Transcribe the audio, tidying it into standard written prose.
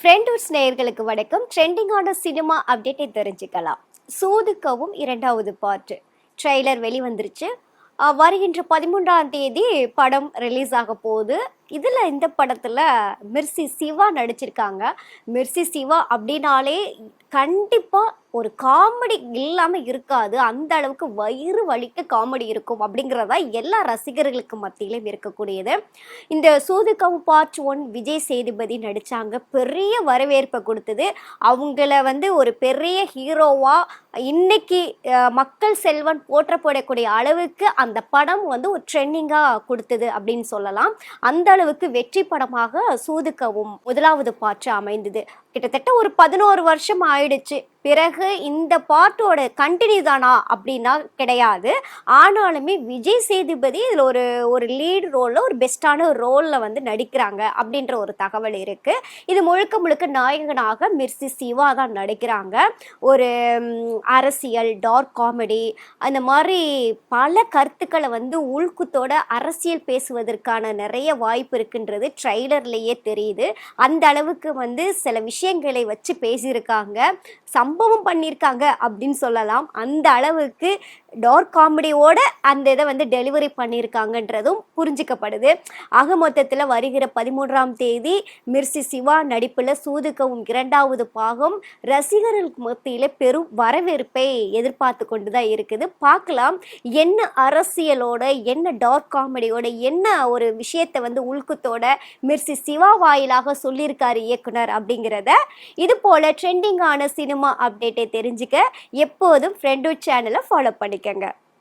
Friends நேயர்களுக்கு வணக்கம். ட்ரெண்டிங்கான சினிமா அப்டேட்டை தெரிஞ்சுக்கலாம். சூதுக்கவும் இரண்டாவது பார்ட் ட்ரெய்லர் வெளிவந்துருச்சு. வருகின்ற 13ஆம் தேதி படம் ரிலீஸ் ஆக போகுது. இந்த படத்துல மிர்சி சிவா நடிச்சிருக்காங்க. மிர்சி சிவா அப்படின்னாலே கண்டிப்பா ஒரு காமெடி இல்லாம இருக்காது. அந்த அளவுக்கு வயிறு வலிக்க காமெடி இருக்கும் அப்படிங்கிறதா எல்லா ரசிகர்களுக்கு மத்தியிலும் இருக்கக்கூடியது. இந்த சூதுகவும் பார்ட் 1 விஜய் சேதுபதி நடிச்சாங்க. பெரிய வரவேற்பை கொடுத்தது. அவங்கள ஒரு பெரிய ஹீரோவா இன்னைக்கு மக்கள் செல்வன் போற்றப்படக்கூடிய அளவுக்கு அந்த படம் ஒரு ட்ரெண்டிங்கா கொடுத்தது அப்படின்னு சொல்லலாம். அந்த அளவுக்கு வெற்றி படமாக சூதுக்கவும் முதலாவது பார்ட் அமைந்தது. கிட்டத்தட்ட ஒரு 11 வருஷம் ஆயிடுச்சு. பிறகு இந்த பார்ட்டோட கண்டினியூ தானா அப்படின்னா கிடையாது. ஆனாலுமே விஜய் சேதுபதி இதில் ஒரு ஒரு லீட் ரோலில் ஒரு பெஸ்டான ரோலில் நடிக்கிறாங்க அப்படின்ற ஒரு தகவல் இருக்குது. இது முழுக்க முழுக்க நாயகனாக மிர்சி சிவா தான் நடிக்கிறாங்க. ஒரு அரசியல், டார்க் காமெடி, அந்த மாதிரி பல கருத்துக்களை உள்குத்தோட அரசியல் பேசுவதற்கான நிறைய வாய்ப்பு இருக்குன்றது ட்ரைலர்லேயே தெரியுது. அந்த அளவுக்கு சில விஷயங்களை வச்சு பேசியிருக்காங்க, சம்பவம் பண்ணியிருக்காங்க அப்படின்னு சொல்லலாம். அந்த அளவுக்கு டார்க் காமெடியோட அந்த இதை டெலிவரி பண்ணியிருக்காங்கன்றதும் புரிஞ்சிக்கப்படுது. ஆக மொத்தத்தில் வருகிற 13ஆம் தேதி மிர்சி சிவா நடிப்பில் சூதுக்கவும் இரண்டாவது பாகம் ரசிகர்களுக்கு மத்தியில் பெரும் வரவேற்பை எதிர்பார்த்து கொண்டு தான் இருக்குது. பார்க்கலாம் என்ன அரசியலோட, என்ன டார்க் காமெடியோட, என்ன ஒரு விஷயத்தை உள்குத்தோட மிர்சி சிவா வாயிலாக சொல்லியிருக்காரு இயக்குனர் அப்படிங்கிறத. இது போல ட்ரெண்டிங்கான சினிமா அப்டேட்டை தெரிஞ்சுக்க எப்போதும் ஃப்ரெண்ட் சேனலை ஃபாலோ பண்ணிக்கங்க.